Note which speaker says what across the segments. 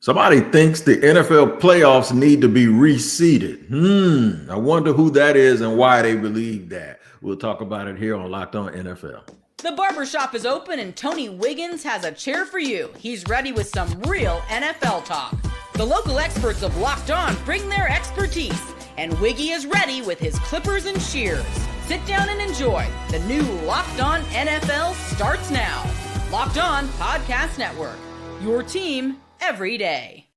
Speaker 1: Somebody thinks the NFL playoffs need to be reseeded. I wonder who that is and why they believe that. We'll talk about it here on Locked On NFL.
Speaker 2: The barbershop is open and Tony Wiggins has a chair for you. He's ready with some real NFL talk. The local experts of Locked On bring their expertise, and Wiggy is ready with his clippers and shears. Sit down and enjoy. The new Locked On NFL starts now. Locked On Podcast Network. Your team every day.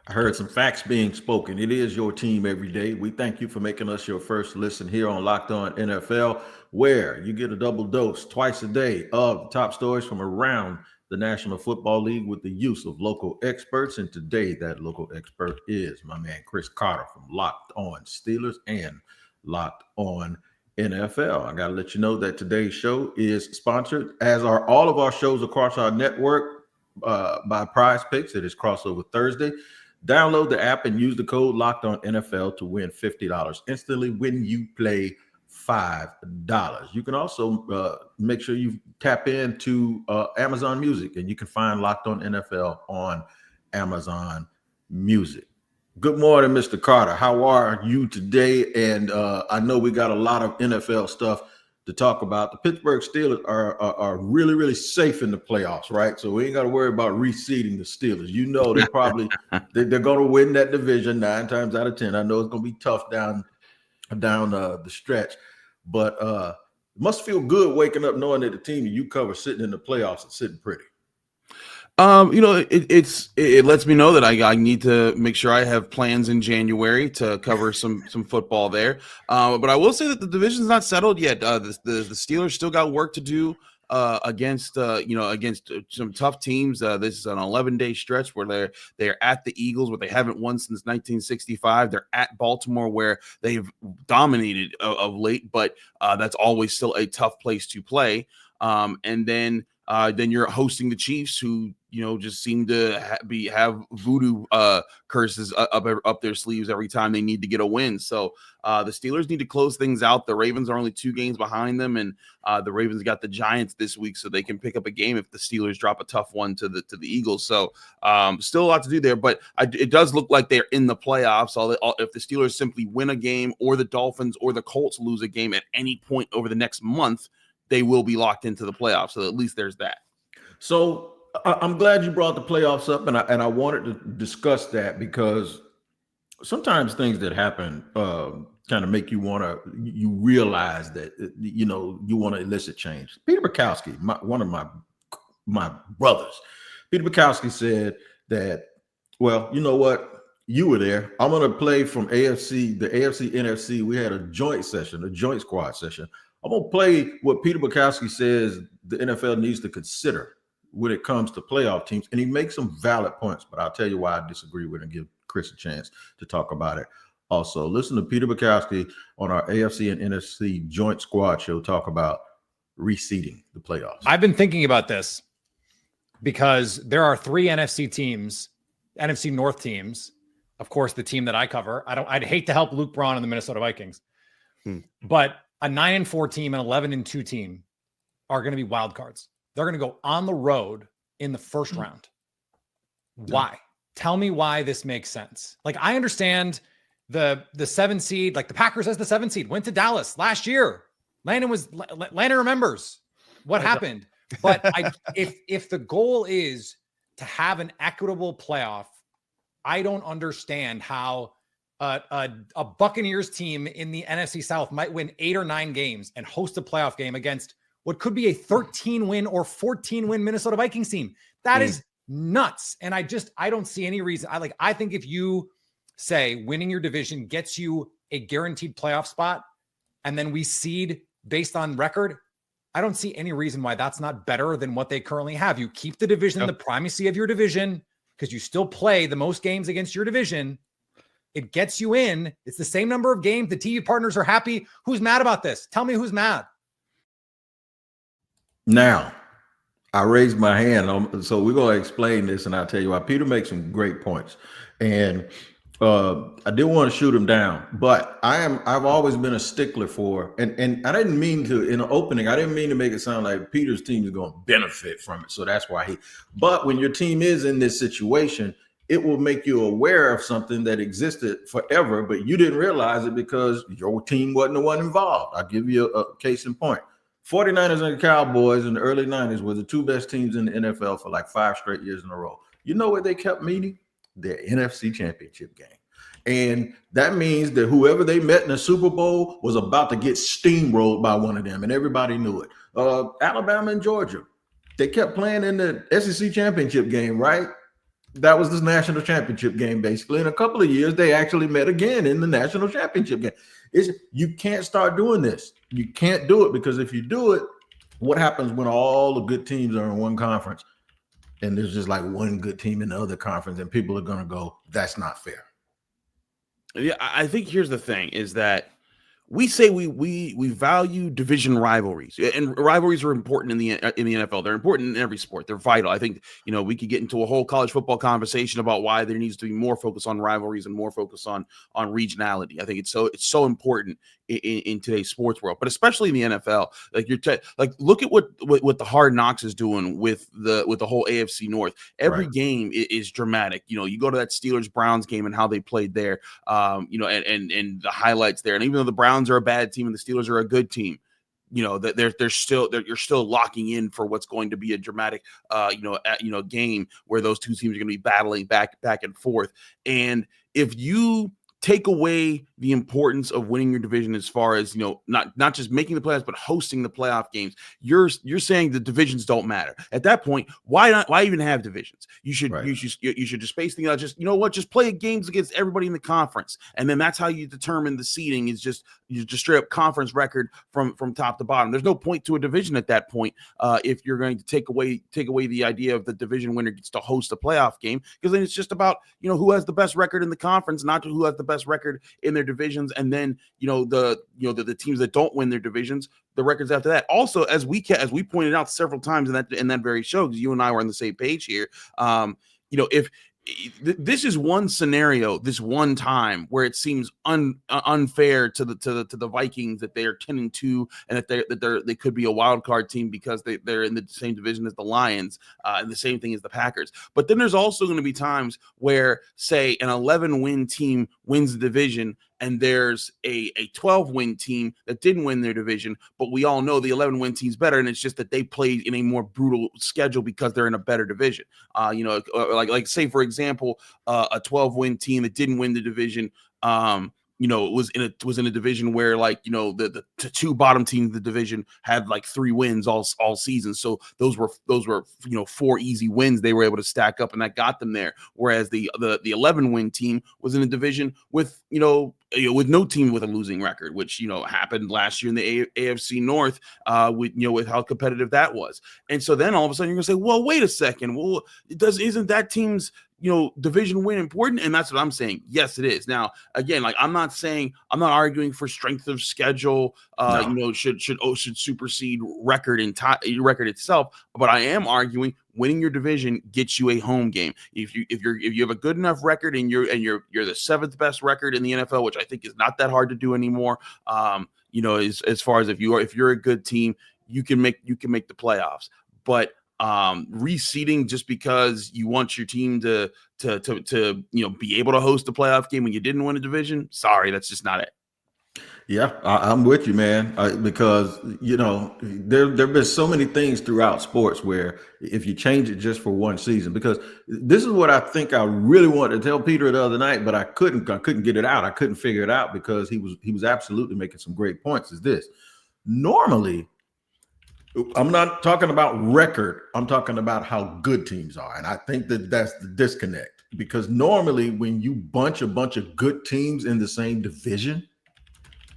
Speaker 1: I heard some facts being spoken. It is your team every day. We thank you for making us your first listen here on Locked On NFL, where you get a double dose twice a day of the top stories from around the National Football League with the use of local experts. And today, that local expert is my man Chris Carter from Locked On Steelers and Locked On NFL. I got to let you know that today's show is sponsored, as are all of our shows across our network, by Prize Picks. It is Crossover Thursday. Download the app and use the code Locked On NFL to win $50 instantly when you play $5. You can also make sure you tap into Amazon Music, and you can find Locked On NFL on Amazon Music. Good morning, Mr. Carter. How are you today? And I know we got a lot of NFL stuff to talk about. The Pittsburgh Steelers are really, really safe in the playoffs, right? So we ain't got to worry about reseeding the Steelers. You know, they're probably they're going to win that division 9 times out of 10. I know it's going to be tough down the stretch, but it must feel good waking up knowing that the team you cover sitting in the playoffs and sitting pretty.
Speaker 3: It lets me know that I need to make sure I have plans in January to cover some football there. But I will say that the division's not settled yet. The Steelers still got work to do against some tough teams. This is an 11-day stretch where they're at the Eagles, where they haven't won since 1965. They're at Baltimore, where they've dominated of late, but that's always still a tough place to play. And then you're hosting the Chiefs, who just seem to have voodoo curses up their sleeves every time they need to get a win. So the Steelers need to close things out. The Ravens are only 2 games behind them, and the Ravens got the Giants this week, so they can pick up a game if the Steelers drop a tough one to the Eagles. So still a lot to do there, but it does look like they're in the playoffs. If the Steelers simply win a game, or the Dolphins or the Colts lose a game at any point over the next month, they will be locked into the playoffs. So at least there's that. So
Speaker 1: I'm glad you brought the playoffs up, and I wanted to discuss that, because sometimes things that happen kind of make you realize that you want to elicit change. Peter Bukowski, one of my brothers, Peter Bukowski said that, well, you know what? You were there. I'm going to play from the AFC, NFC. We had a joint squad session. I'm going to play what Peter Bukowski says the NFL needs to consider when it comes to playoff teams. And he makes some valid points, but I'll tell you why I disagree with it and give Chris a chance to talk about it. Also, listen to Peter Bukowski on our AFC and NFC joint squad show talk about reseeding the playoffs.
Speaker 4: I've been thinking about this because there are 3 NFC teams, NFC North teams. Of course, the team that I cover. I'd hate to help Luke Braun and the Minnesota Vikings, but a 9-4 team and 11-2 team are going to be wild cards. They're going to go on the road in the first round. Why? Tell me why this makes sense. Like, I understand the 7 seed, like the Packers as the 7 seed, went to Dallas last year. Landon remembers what happened. But if the goal is to have an equitable playoff, I don't understand how a Buccaneers team in the NFC South might win 8 or 9 games and host a playoff game against what could be a 13-win or 14-win Minnesota Vikings team. That is nuts. And I don't see any reason. I think if you say winning your division gets you a guaranteed playoff spot, and then we seed based on record, I don't see any reason why that's not better than what they currently have. You keep the division, the primacy of your division, because you still play the most games against your division. It gets you in. It's the same number of games. The TV partners are happy. Who's mad about this? Tell me who's mad.
Speaker 1: Now, I raised my hand, so we're going to explain this, and I'll tell you why. Peter makes some great points. And I did want to shoot him down, but I've always been a stickler for, and I didn't mean to, in the opening, I didn't mean to make it sound like Peter's team is going to benefit from it. So that's why but when your team is in this situation, it will make you aware of something that existed forever, but you didn't realize it because your team wasn't the one involved. I'll give you a case in point. 49ers and the Cowboys in the early 90s were the two best teams in the NFL for like 5 straight years in a row. You know what they kept meeting? Their NFC championship game. And that means that whoever they met in the Super Bowl was about to get steamrolled by one of them, and everybody knew it. Alabama and Georgia, they kept playing in the SEC championship game, right? That was the national championship game, basically. In a couple of years, they actually met again in the national championship game. You can't start doing this. You can't do it, because if you do it, what happens when all the good teams are in one conference and there's just like one good team in the other conference, and people are going to go, that's not fair.
Speaker 3: Yeah, I think here's the thing is that we say we value division rivalries, and rivalries are important in the NFL. They're important in every sport. They're vital. I think, we could get into a whole college football conversation about why there needs to be more focus on rivalries and more focus on regionality. I think it's so important in today's sports world, but especially in the NFL. Like look at what the Hard Knocks is doing with the whole AFC North. Every
Speaker 1: Right.
Speaker 3: game is dramatic. You go to that Steelers Browns game and how they played there. And the highlights there, and even though the Browns are a bad team and the Steelers are a good team, that you're still locking in for what's going to be a dramatic game where those two teams are going to be battling back and forth. And if you take away the importance of winning your division, as far as not just making the playoffs but hosting the playoff games, you're saying the divisions don't matter. At that point, why even have divisions? You should just space things out. Just play games against everybody in the conference, and then that's how you determine the seeding. Is just straight up conference record from top to bottom. There's no point to a division at that point if you're going to take away the idea of the division winner gets to host a playoff game, because then it's just about who has the best record in the conference, not who has the best record in their divisions. And then the teams that don't win their divisions, the records after that. Also, as we pointed out several times in that very show, because you and I were on the same page here, if this is one scenario, this one time where it seems unfair to the Vikings that they are 10-2 and that they could be a wild card team because they're in the same division as the Lions, and the same thing as the Packers. But then there's also going to be times where, say, an 11-win team wins the division, and there's a 12-win team that didn't win their division, but we all know the 11-win team's better, and it's just that they played in a more brutal schedule because they're in a better division. Like say, for example, a 12-win team that didn't win the division, was in a division where, like, the two bottom teams of the division had like 3 wins all season. So those were 4 easy wins they were able to stack up, and that got them there. Whereas the 11-win team was in a division with with no team with a losing record, which happened last year in the AFC North, with how competitive that was. And so then all of a sudden you're gonna say, well, wait a second, well, isn't that team's division win important? And that's what I'm saying. Yes, it is. Now, again, like, I'm not arguing for strength of schedule, should supersede record itself, but I am arguing winning your division gets you a home game. If you have a good enough record and you're the 7th best record in the NFL, which I think is not that hard to do anymore. As far as if you're a good team, you can make the playoffs. But reseeding just because you want your team to be able to host a playoff game when you didn't win a division, sorry, that's just not it.
Speaker 1: Yeah, I'm with you, man, because there have been so many things throughout sports where if you change it just for one season, because this is what I think I really wanted to tell Peter the other night, but I couldn't get it out. I couldn't figure it out because he was absolutely making some great points. Is this normally? I'm not talking about record. I'm talking about how good teams are. And I think that's the disconnect, because normally when you bunch a bunch of good teams in the same division,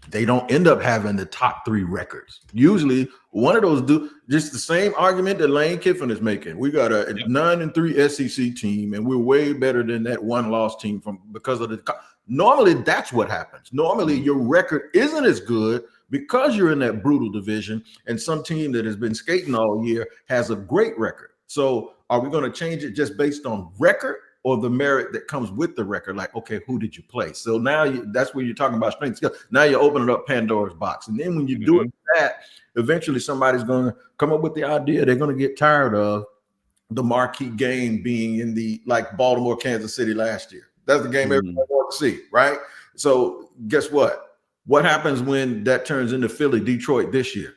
Speaker 1: they don't end up having the top 3 records. Usually one of those just the same argument that Lane Kiffin is making. We got a 9-3 SEC team, and we're way better than that 1-loss team because of the. Normally that's what happens. Normally your record isn't as good because you're in that brutal division, and some team that has been skating all year has a great record. So are we going to change it just based on record? or the merit that comes with the record. Like, okay, who did you play? So now that's where you're talking about strength skill. Now you're opening up Pandora's box. And then when you do it that, eventually somebody's going to come up with the idea they're going to get tired of the marquee game being in the like Baltimore, Kansas City last year. That's the game everybody wants to see, right? So guess what? What happens when that turns into Philly, Detroit this year?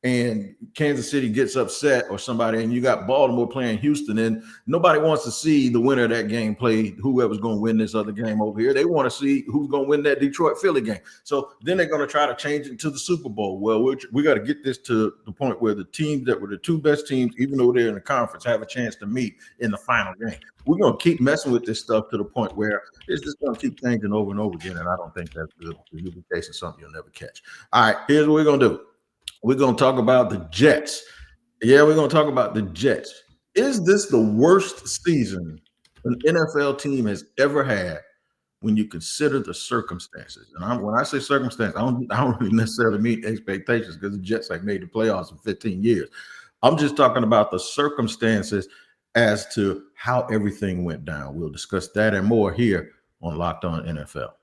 Speaker 1: And Kansas City gets upset or somebody, and you got Baltimore playing Houston, and nobody wants to see the winner of that game play whoever's going to win this other game over here. They want to see who's going to win that Detroit-Philly game. So then they're going to try to change it to the Super Bowl. Well, we got to get this to the point where the teams that were the two best teams, even though they're in the conference, have a chance to meet in the final game. We're going to keep messing with this stuff to the point where it's just going to keep changing over and over again, and I don't think that's good. You'll be chasing something you'll never catch. All right, here's what we're going to do. We're going to talk about the Jets. Yeah, we're going to talk about the Jets. Is this the worst season an NFL team has ever had when you consider the circumstances? And when I say circumstances, I don't really necessarily mean expectations because the Jets have made the playoffs in 15 years. I'm just talking about the circumstances as to how everything went down. We'll discuss that and more here on Locked On NFL.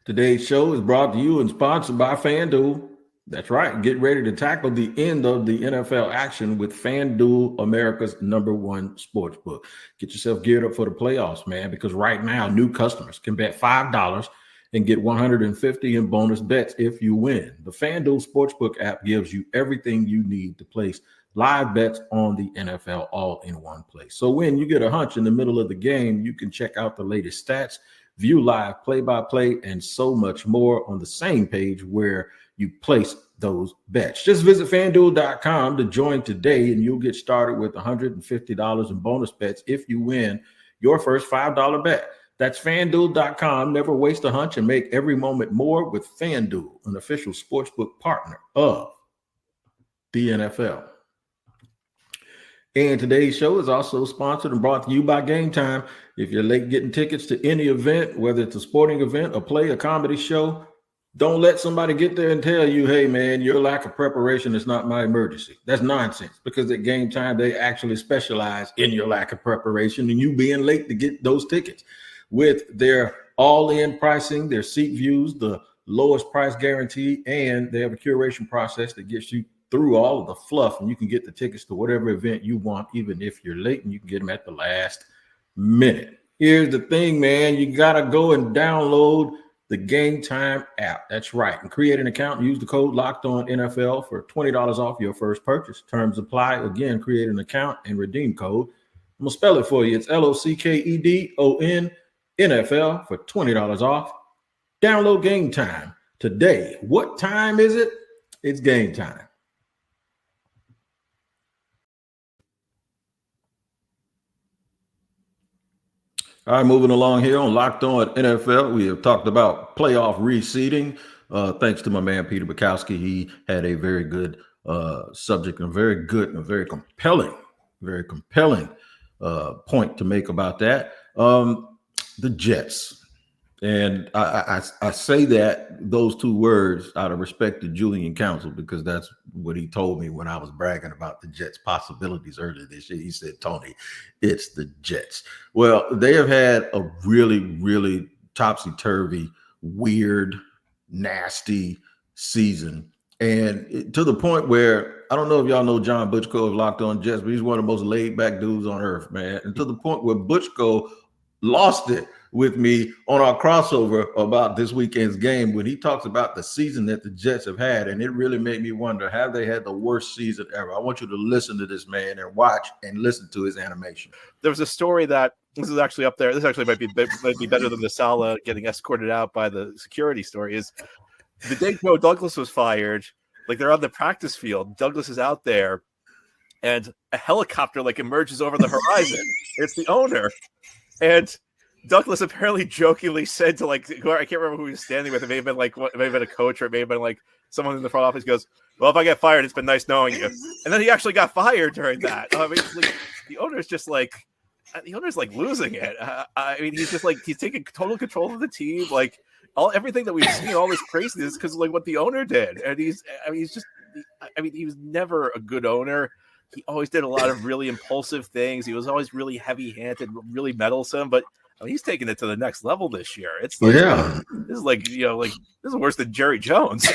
Speaker 1: Today's show is brought to you and sponsored by FanDuel. That's right. Get ready to tackle the end of the NFL action with FanDuel, America's #1 sportsbook. Get yourself geared up for the playoffs, man, because right now new customers can bet $5 and get $150 in bonus bets if you win. The FanDuel Sportsbook app gives you everything you need to place live bets on the NFL all in one place. So when you get a hunch in the middle of the game, you can check out the latest stats, view live play-by-play, and so much more on the same page where you place those bets. Just visit FanDuel.com to join today, and you'll get started with $150 in bonus bets if you win your first $5 bet. That's FanDuel.com. Never waste a hunch and make every moment more with FanDuel, an official sportsbook partner of the NFL. And today's show is also sponsored and brought to you by Game Time. If you're late getting tickets to any event, whether it's a sporting event, a play, a comedy show, don't let somebody get there and tell you, hey, man, your lack of preparation is not my emergency. That's nonsense, because at Game Time, they actually specialize in your lack of preparation and you being late to get those tickets. With their all-in pricing, their seat views, the lowest price guarantee, and they have a curation process that gets you through all of the fluff, and you can get the tickets to whatever event you want, even if you're late, and you can get them at the last minute. Here's the thing, man. You got to go and download the Game Time app. That's right. And create an account and use the code LOCKEDONNFL for $20 off your first purchase. Terms apply. Again, create an account and redeem code. I'm going to spell it for you. It's LOCKEDONNFL for $20 off. Download Game Time today. What time is it? It's game time. All right, moving along here on Locked On NFL, we have talked about playoff reseeding. Thanks to my man, Peter Bukowski. He had a very good subject and a very good and a very compelling point to make about that. The Jets. And I say those two words out of respect to Julian Council, because that's what he told me when I was bragging about the Jets' possibilities earlier this year. He said, Tony, it's the Jets. Well, they have had a really, really topsy-turvy, weird, nasty season. And to the point where, I don't know if y'all know John Butchko of Locked On Jets, but he's one of the most laid-back dudes on earth, man. And to the point where Butchko lost it with me on our crossover about this weekend's game when he talks about the season that the Jets have had, and it really made me wonder, have they had the worst season ever? I want you to listen to this man and watch and listen to his animation.
Speaker 5: There was a story that this is actually up there. This actually might be better than the Salah getting escorted out by the security story. Is the day Joe Douglas was fired, like they're on the practice field, Douglas is out there, and a helicopter like emerges over the horizon. It's the owner, and Douglas apparently jokingly said to, like, I can't remember who he was standing with. It may have been a coach, or it may have been like someone in the front office. Goes, well, if I get fired, it's been nice knowing you. And then he actually got fired during that. I mean, like, the owner's losing it. I mean, he's taking total control of the team. Like everything that we've seen, all this craziness, because like what the owner did, and he's just I mean, he was never a good owner. He always did a lot of really impulsive things. He was always really heavy-handed, really meddlesome. But I mean, he's taking it to the next level this year. It's like this is like this is worse than Jerry Jones.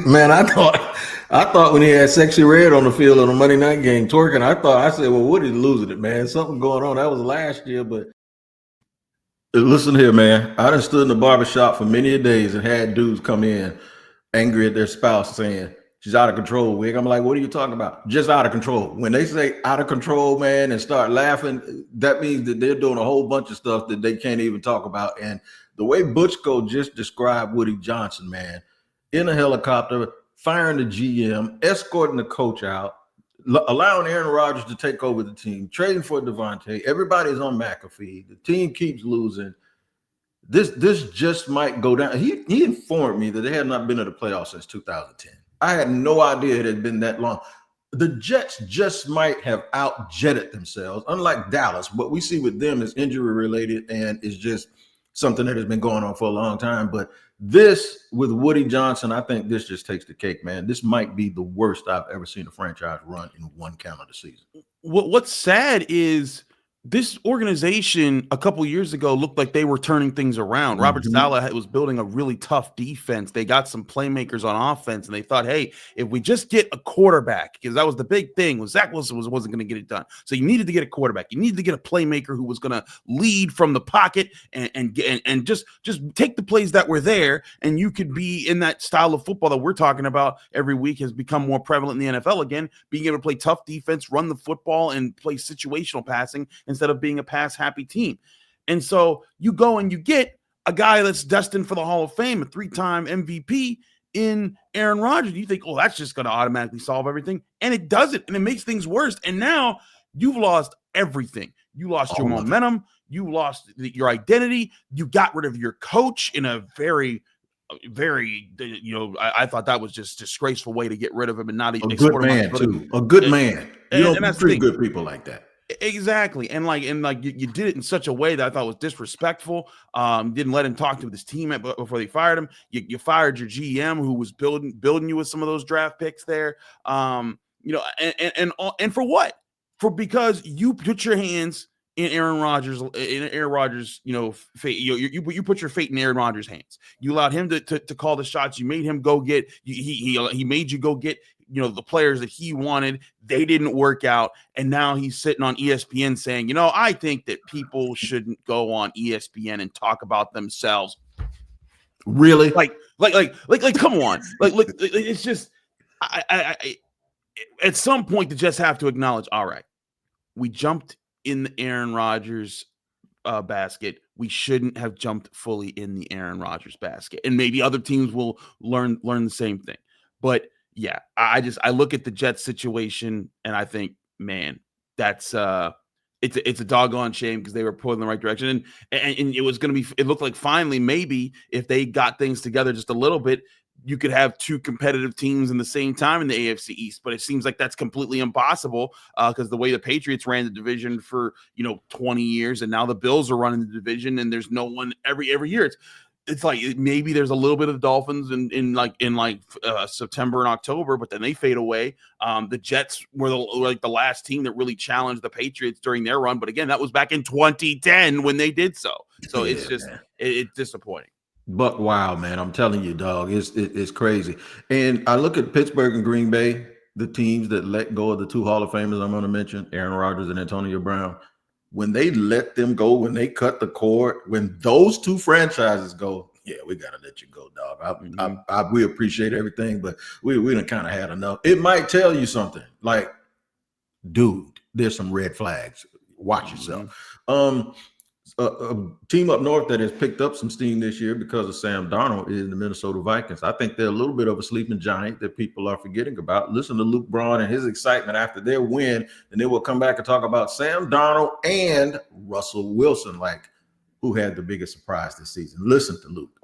Speaker 1: Man, I thought when he had Sexy Red on the field on the Monday night game twerking, I said, well, Woody's losing it, man. Something going on. That was last year, but listen here, man. I done stood in the barbershop for many a days and had dudes come in angry at their spouse saying, she's out of control, Wig. I'm like, what are you talking about? Just out of control. When they say out of control, man, and start laughing, that means that they're doing a whole bunch of stuff that they can't even talk about. And the way Butchko just described Woody Johnson, man, in a helicopter, firing the GM, escorting the coach out, allowing Aaron Rodgers to take over the team, trading for Devontae. Everybody's on McAfee. The team keeps losing. This just might go down. He informed me that they had not been to the playoffs since 2010. I had no idea it had been that long. The Jets just might have outjetted themselves, unlike Dallas. What we see with them is injury related and is just something that has been going on for a long time. But this with Woody Johnson, I think this just takes the cake, man. This might be the worst I've ever seen a franchise run in one calendar season.
Speaker 3: What's sad is this organization a couple years ago looked like they were turning things around. Robert Saleh was building a really tough defense. They got some playmakers on offense, and they thought, hey, if we just get a quarterback, because that was the big thing, was Zach Wilson wasn't going to get it done. So you needed to get a quarterback. You needed to get a playmaker who was going to lead from the pocket and just take the plays that were there, and you could be in that style of football that we're talking about every week has become more prevalent in the NFL again, being able to play tough defense, run the football, and play situational passing instead of being a pass-happy team. And so you go and you get a guy that's destined for the Hall of Fame, a 3-time MVP in Aaron Rodgers. You think, oh, that's just going to automatically solve everything. And it doesn't. And it makes things worse. And now you've lost everything. You lost your momentum. You lost your identity. You got rid of your coach in a very, I thought that was just a disgraceful way to get rid of him and not even
Speaker 1: a good man too. A good man. You don't treat good people like that.
Speaker 3: Exactly. And you did it in such a way that I thought was disrespectful. Didn't let him talk to his team before they fired him. You fired your GM who was building you with some of those draft picks there. And for what? Because you put your hands in Aaron Rodgers, fate. You put your fate in Aaron Rodgers' hands. You allowed him to call the shots. You made him go get. He made you go get the players that he wanted. They didn't work out, and now he's sitting on ESPN saying, I think that people shouldn't go on ESPN and talk about themselves.
Speaker 1: Really?
Speaker 3: Like, come on. It's just, I at some point, you just have to acknowledge, all right, we jumped in the Aaron Rodgers basket. We shouldn't have jumped fully in the Aaron Rodgers basket, and maybe other teams will learn the same thing. But yeah, I look at the Jets situation and I think, man, that's it's a doggone shame because they were pulling in the right direction, and it was going to be. It looked like finally maybe if they got things together just a little bit, you could have two competitive teams in the same time in the AFC East. But it seems like that's completely impossible because the way the Patriots ran the division for 20 years, and now the Bills are running the division, and there's no one every year. It's like maybe there's a little bit of the Dolphins in September and October, but then they fade away. The Jets were the last team that really challenged the Patriots during their run, but again, that was back in 2010 when they did so. So it's just it's disappointing.
Speaker 1: But wow, man, I'm telling you, dog, it's crazy. And I look at Pittsburgh and Green Bay, the teams that let go of the two Hall of Famers I'm going to mention, Aaron Rodgers and Antonio Brown. When they let them go, when they cut the cord, when those two franchises go, yeah, we got to let you go, dog. We appreciate everything, but we done kind of had enough. It might tell you something like, dude, there's some red flags. Watch yourself. A team up north that has picked up some steam this year because of Sam Darnold is the Minnesota Vikings. I think they're a little bit of a sleeping giant that people are forgetting about. Listen to Luke Braun and his excitement after their win, and then we'll come back and talk about Sam Darnold and Russell Wilson, like who had the biggest surprise this season. Listen to Luke.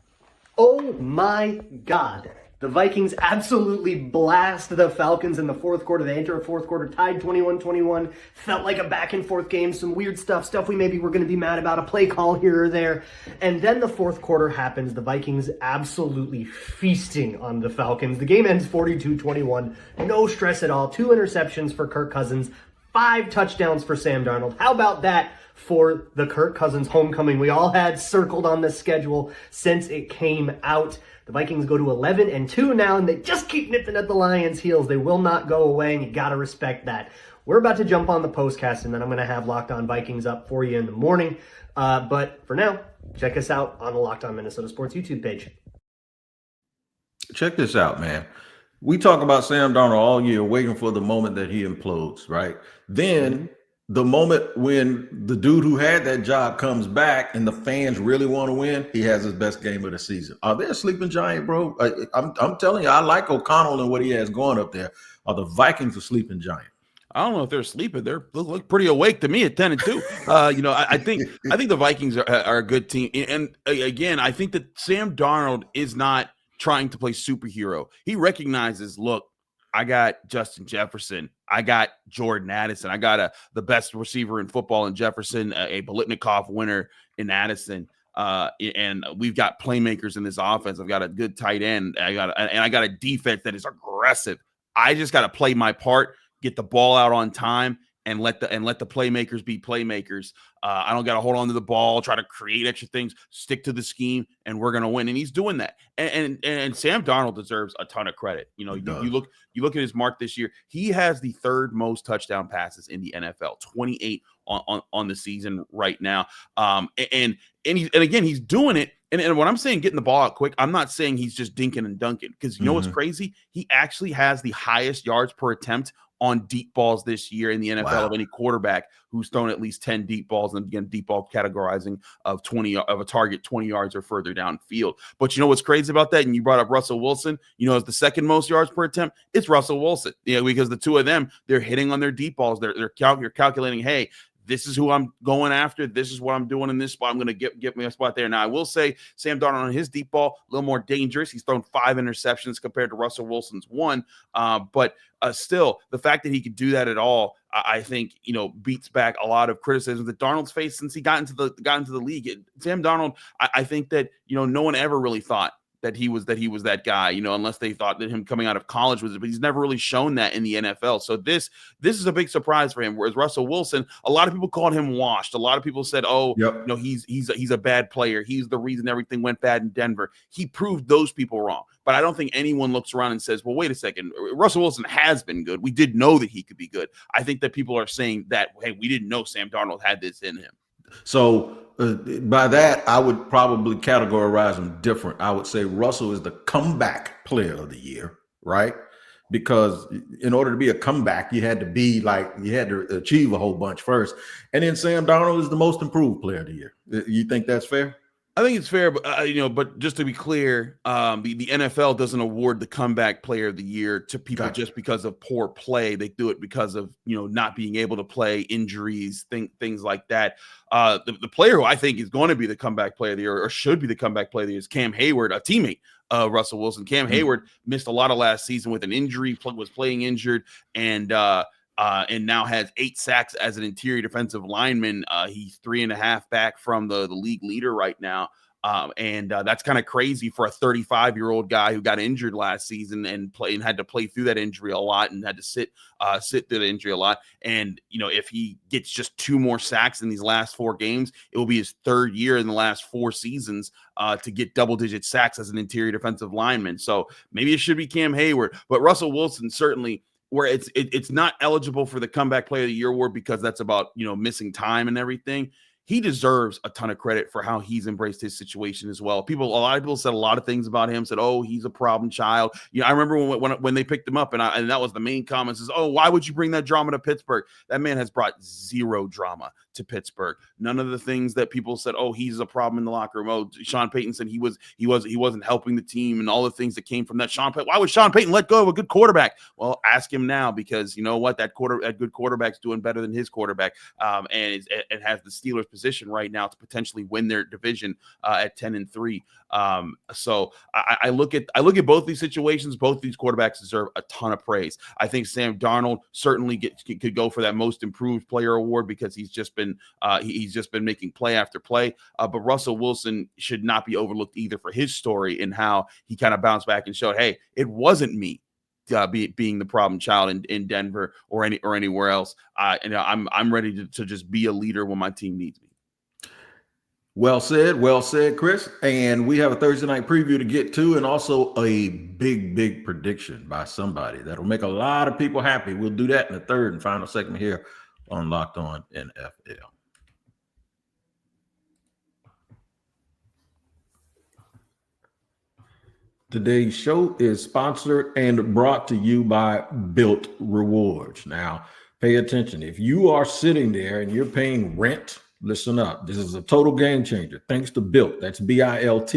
Speaker 6: Oh my God. The Vikings absolutely blast the Falcons in the fourth quarter. They enter a fourth quarter tied 21-21. Felt like a back and forth game. Some weird stuff we maybe were going to be mad about, a play call here or there. And then the fourth quarter happens. The Vikings absolutely feasting on the Falcons. The game ends 42-21. No stress at all. 2 interceptions for Kirk Cousins. 5 touchdowns for Sam Darnold. How about that for the Kirk Cousins homecoming we all had circled on the schedule since it came out? The Vikings go to 11-2 now, and they just keep nipping at the Lions' heels. They will not go away, and you got to respect that. We're about to jump on the postcast, and then I'm going to have Locked On Vikings up for you in the morning. But for now, check us out on the Locked On Minnesota Sports YouTube page.
Speaker 1: Check this out, man. We talk about Sam Darnold all year, waiting for the moment that he implodes, right? Then the moment when the dude who had that job comes back and the fans really want to win, he has his best game of the season. Are they a sleeping giant, bro? I'm telling you, I like O'Connell and what he has going up there. Are the Vikings a sleeping giant?
Speaker 3: I don't know if they're sleeping. They look pretty awake to me at 10-2. I think the Vikings are a good team. And again, I think that Sam Darnold is not trying to play superhero. He recognizes, look, I got Justin Jefferson. I got Jordan Addison. I got the best receiver in football in Jefferson, a Biletnikoff winner in Addison. And we've got playmakers in this offense. I've got a good tight end. I got a defense that is aggressive. I just got to play my part, get the ball out on time, and let the playmakers be playmakers. I don't got to hold on to the ball, try to create extra things, stick to the scheme, and we're going to win. And he's doing that. And Sam Darnold deserves a ton of credit. You look at his mark this year. He has the 3rd most touchdown passes in the NFL, 28 on the season right now. And again, he's doing it. And when I'm saying getting the ball out quick, I'm not saying he's just dinking and dunking, because you know what's crazy? He actually has the highest yards per attempt on deep balls this year in the NFL of any quarterback who's thrown at least 10 deep balls. And again, deep ball categorizing of a target 20 yards or further downfield. But you know what's crazy about that? And you brought up Russell Wilson. You know, as the 2nd most yards per attempt, it's Russell Wilson. Because the two of them, they're hitting on their deep balls. You're calculating, hey, this is who I'm going after. This is what I'm doing in this spot. I'm going to get me a spot there. Now, I will say Sam Darnold on his deep ball, a little more dangerous. He's thrown 5 interceptions compared to Russell Wilson's 1. But still, the fact that he could do that at all, I think, beats back a lot of criticism that Darnold's faced since he got into the league. Sam Darnold, I think that, no one ever really thought that he was that guy, unless they thought that him coming out of college was, but he's never really shown that in the NFL. So this is a big surprise for him. Whereas Russell Wilson, a lot of people called him washed. A lot of people said, he's a bad player. He's the reason everything went bad in Denver. He proved those people wrong. But I don't think anyone looks around and says, well, wait a second, Russell Wilson has been good. We did know that he could be good. I think that people are saying that, hey, we didn't know Sam Darnold had this in him.
Speaker 1: So by that, I would probably categorize them different. I would say Russell is the comeback player of the year, right? Because in order to be a comeback, you had to achieve a whole bunch first. And then Sam Darnold is the most improved player of the year. You think that's fair?
Speaker 3: I think it's fair, but but just to be clear, the NFL doesn't award the comeback player of the year to people just because of poor play. They do it because of not being able to play, injuries, things like that. The player who I think is going to be the comeback player of the year, or should be the comeback player of the year, is Cam Hayward, a teammate of Russell Wilson. Cam Hayward missed a lot of last season with an injury, was playing injured, and now has 8 sacks as an interior defensive lineman. He's 3.5 back from the league leader right now. And that's kind of crazy for a 35-year-old guy who got injured last season and had to play through that injury a lot and had to sit through the injury a lot. And, if he gets just 2 more sacks in these last 4 games, it will be his 3rd year in the last 4 seasons to get double-digit sacks as an interior defensive lineman. So maybe it should be Cam Hayward. But Russell Wilson certainly, where it's not eligible for the comeback player of the year award because that's about, missing time and everything. He deserves a ton of credit for how he's embraced his situation as well. A lot of people said a lot of things about him, said, oh, he's a problem child. I remember when they picked him up, and that was the main comment, is, oh, why would you bring that drama to Pittsburgh? That man has brought 0 drama to Pittsburgh. None of the things that people said, oh, he's a problem in the locker room. Oh, Sean Payton said he wasn't helping the team, and all the things that came from that. Why would Sean Payton let go of a good quarterback? Well, ask him now, because you know what, that good quarterback's doing better than his quarterback, and has the Steelers position right now to potentially win their division at 10-3. So I look at both these situations. Both these quarterbacks deserve a ton of praise. I think Sam Darnold certainly could go for that most improved player award, because he's just been making play after play. But Russell Wilson should not be overlooked either for his story and how he kind of bounced back and showed, hey, it wasn't me being the problem child in Denver or anywhere else. And I'm ready to just be a leader when my team needs me.
Speaker 1: Well said, Chris. And we have a Thursday night preview to get to, and also a big prediction by somebody that'll make a lot of people happy. We'll do that in the third and final segment here on Locked On NFL. Today's show is sponsored and brought to you by Built Rewards. Now, pay attention. If you are sitting there and you're paying rent, listen up. This is a total game changer. Thanks to Built, that's BILT.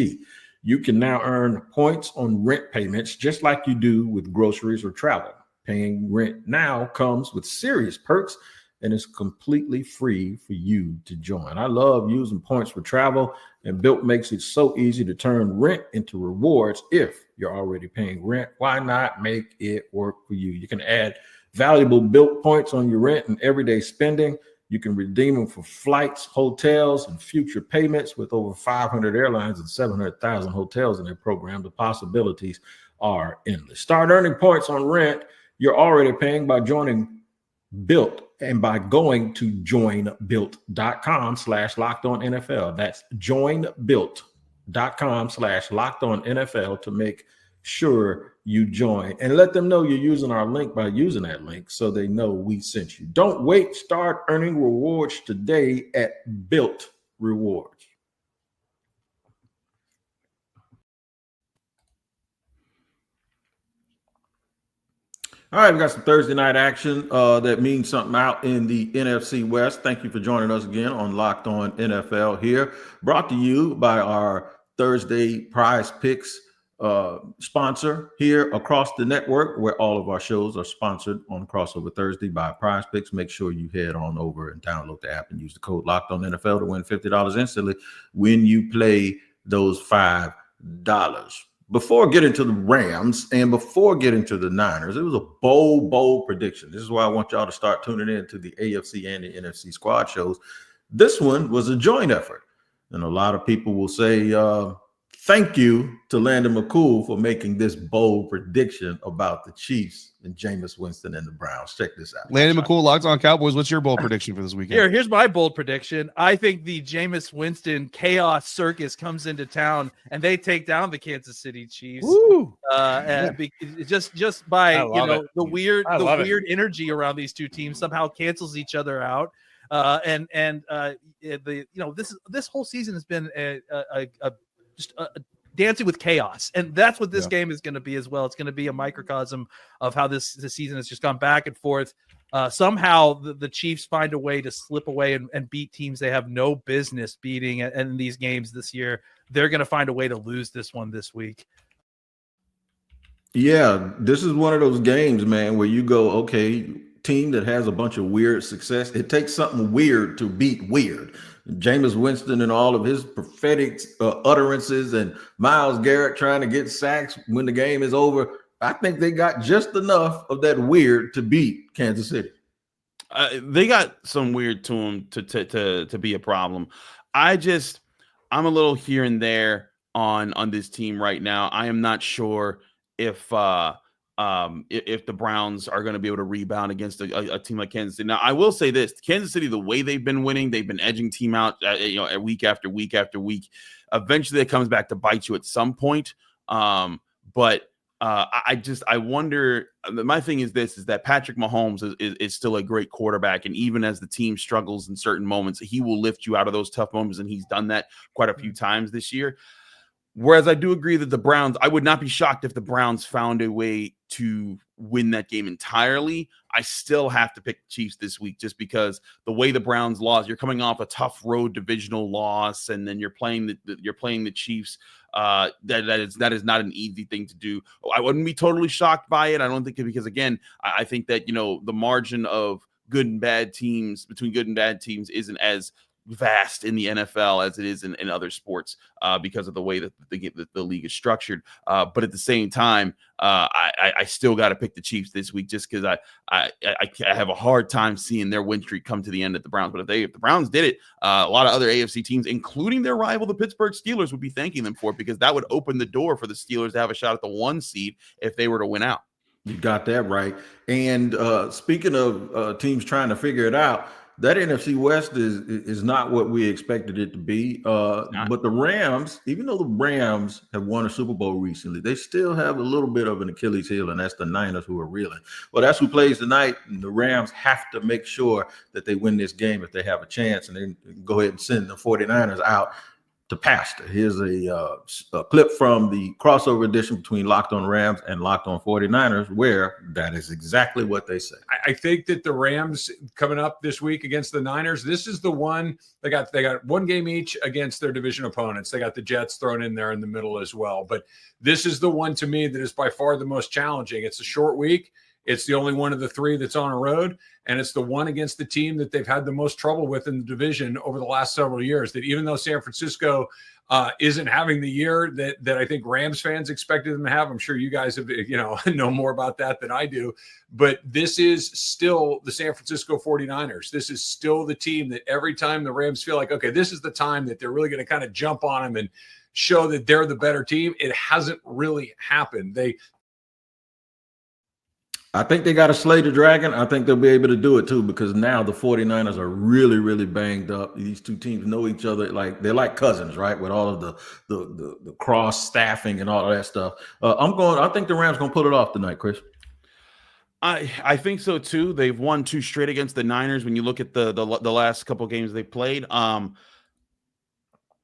Speaker 1: You can now earn points on rent payments just like you do with groceries or travel. Paying rent now comes with serious perks, and it's completely free for you to join. I love using points for travel, and Built makes it so easy to turn rent into rewards. If you're already paying rent, why not make it work for you? You can add valuable Built points on your rent and everyday spending. You can redeem them for flights, hotels, and future payments. With over 500 airlines and 700,000 hotels in their program, the possibilities are endless. Start earning points on rent you're already paying by joining Built and by going to joinbuilt.com/lockedonnfl. That's joinbuilt.com/lockedonnfl to make sure you join, and let them know you're using our link by using that link so they know we sent you. Don't wait. Start earning rewards today at Built Rewards. All right, we got some Thursday night action that means something out in the NFC West. Thank you for joining us again on Locked On NFL here, brought to you by our Thursday Prize Picks sponsor here across the network, where all of our shows are sponsored on Crossover Thursday by Prize Picks. Make sure you head on over and download the app and use the code Locked On NFL to win $50 instantly when you play those $5. Before getting to the Rams and before getting to the Niners, it was a bold prediction. This is why I want y'all to start tuning in to the AFC and the NFC squad shows. This one was a joint effort. And a lot of people will say, thank you to Landon McCool for making this bold prediction about the Chiefs and Jameis Winston and the Browns. Check this out.
Speaker 7: Landon McCool, Locked On Cowboys. What's your bold prediction for this weekend?
Speaker 8: Here's my bold prediction. I think the Jameis Winston chaos circus comes into town and they take down the Kansas City Chiefs. Just by the weird energy around these two teams somehow cancels each other out. This whole season has been just dancing with chaos, and that's what this game is going to be as well. It's going to be a microcosm of how this season has just gone back and forth. Somehow the Chiefs find a way to slip away and beat teams they have no business beating in these games this year. They're going to find a way to lose this one this week.
Speaker 1: Yeah, this is one of those games, man, where you go, okay, team that has a bunch of weird success. It takes something weird to beat weird. Jameis Winston and all of his prophetic utterances, and Myles Garrett trying to get sacks when the game is over. I think they got just enough of that weird to beat Kansas City.
Speaker 3: They got some weird to them to be a problem. I'm a little here and there on this team right now. I am not sure if the Browns are going to be able to rebound against a team like Kansas City. Now, I will say this: Kansas City, the way they've been winning, they've been edging team out, week after week after week. Eventually, it comes back to bite you at some point. But I wonder. My thing is this: is that Patrick Mahomes is still a great quarterback, and even as the team struggles in certain moments, he will lift you out of those tough moments, and he's done that quite a few times this year. Whereas I do agree that the Browns, I would not be shocked if the Browns found a way to win that game entirely. I still have to pick the Chiefs this week just because the way the Browns lost, you're coming off a tough road divisional loss, and then you're playing the Chiefs. That is not an easy thing to do. I wouldn't be totally shocked by it. I don't think because again, I think that the margin of good and bad teams between good and bad teams isn't as vast in the NFL as it is in other sports because of the way that the league is structured. But at the same time, I still got to pick the Chiefs this week just because I have a hard time seeing their win streak come to the end at the Browns. But if the Browns did it, a lot of other AFC teams, including their rival, the Pittsburgh Steelers, would be thanking them for it because that would open the door for the Steelers to have a shot at the 1 seed if they were to win out.
Speaker 1: You got that right. And speaking of teams trying to figure it out, that NFC West is not what we expected it to be. But the Rams, even though the Rams have won a Super Bowl recently, they still have a little bit of an Achilles heel, and that's the Niners who are reeling. Well, that's who plays tonight. And the Rams have to make sure that they win this game if they have a chance, and then go ahead and send the 49ers out to pasture. Here's a clip from the crossover edition between Locked On Rams and Locked On 49ers, where that is exactly what they say.
Speaker 9: I think that the Rams coming up this week against the Niners, this is the one they got 1 game each against their division opponents. They got the Jets thrown in there in the middle as well. But this is the one to me that is by far the most challenging. It's a short week. It's the only one of the 3 that's on a road, and it's the one against the team that they've had the most trouble with in the division over the last several years. That even though San Francisco isn't having the year that I think Rams fans expected them to have, I'm sure you guys have know more about that than I do. But this is still the San Francisco 49ers. This is still the team that every time the Rams feel like, okay, this is the time that they're really going to kind of jump on them and show that they're the better team. It hasn't really happened.
Speaker 1: I think they got to slay the dragon. I think they'll be able to do it too, because now the 49ers are really, really banged up. These two teams know each other. Like they're like cousins, right? With all of the cross staffing and all of that stuff. I think the Rams going to pull it off tonight, Chris.
Speaker 3: I think so too. They've won 2 straight against the Niners. When you look at the last couple of games they played,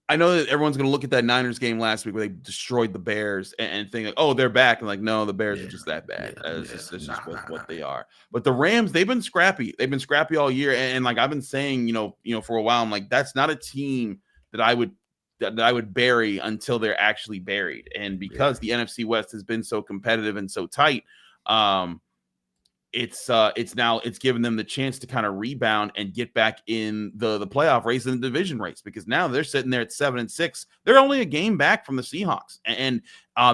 Speaker 3: I know that everyone's going to look at that Niners game last week where they destroyed the Bears and think like, oh, they're back. And like, no, the Bears are just that bad. It's just what they are. But the Rams, they've been scrappy. They've been scrappy all year. And like I've been saying, for a while, I'm like, that's not a team that I would bury until they're actually buried. And because the NFC West has been so competitive and so tight, it's given them the chance to kind of rebound and get back in the playoff race and the division race, because now they're sitting there at 7-6. They're only a game back from the Seahawks, and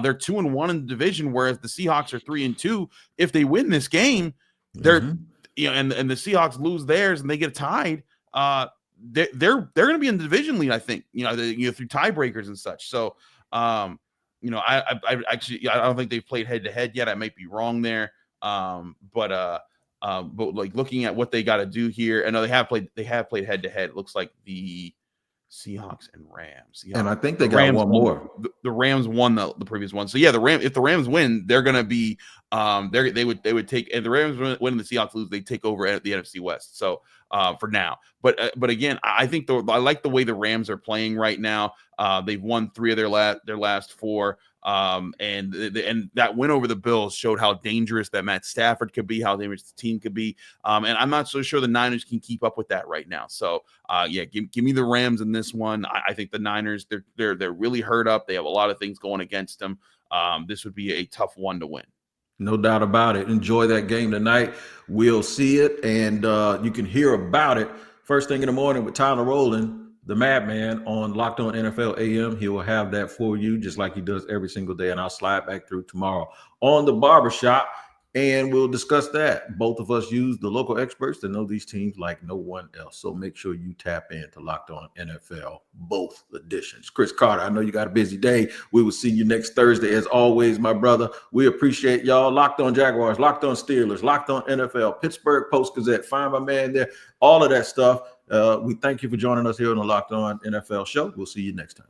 Speaker 3: they're 2-1 in the division, whereas the Seahawks are 3-2. If they win this game, they're and the Seahawks lose theirs and they get tied, they're going to be in the division lead, I think, through tiebreakers and such. So I don't think they've played head to head yet. I might be wrong there. But like looking at what they got to do here, I know they have played head to head. It looks like the Seahawks and Rams.
Speaker 1: And I think they got one more.
Speaker 3: The Rams won the previous one. So yeah, if the Rams win, they're going to be they would take, and the Rams win and the Seahawks lose, they take over at the NFC West. So for now, but again, I think I like the way the Rams are playing right now. They've won 3 of their last 4. And that win over the Bills showed how dangerous that Matt Stafford could be, how dangerous the team could be. And I'm not so sure the Niners can keep up with that right now. So give me the Rams in this one. I think the Niners, they're really hurt up. They have a lot of things going against them. This would be a tough one to win.
Speaker 1: No doubt about it. Enjoy that game tonight. We'll see it, and you can hear about it first thing in the morning with Tyler Rowland, the Madman, on Locked On NFL AM. He will have that for you just like he does every single day, and I'll slide back through tomorrow on the Barbershop, and we'll discuss that. Both of us use the local experts that know these teams like no one else, so make sure you tap into Locked On NFL, both editions. Chris Carter, I know you got a busy day. We will see you next Thursday. As always, my brother, we appreciate y'all. Locked On Jaguars, Locked On Steelers, Locked On NFL, Pittsburgh Post-Gazette, find my man there, all of that stuff. We thank you for joining us here on the Locked On NFL show. We'll see you next time.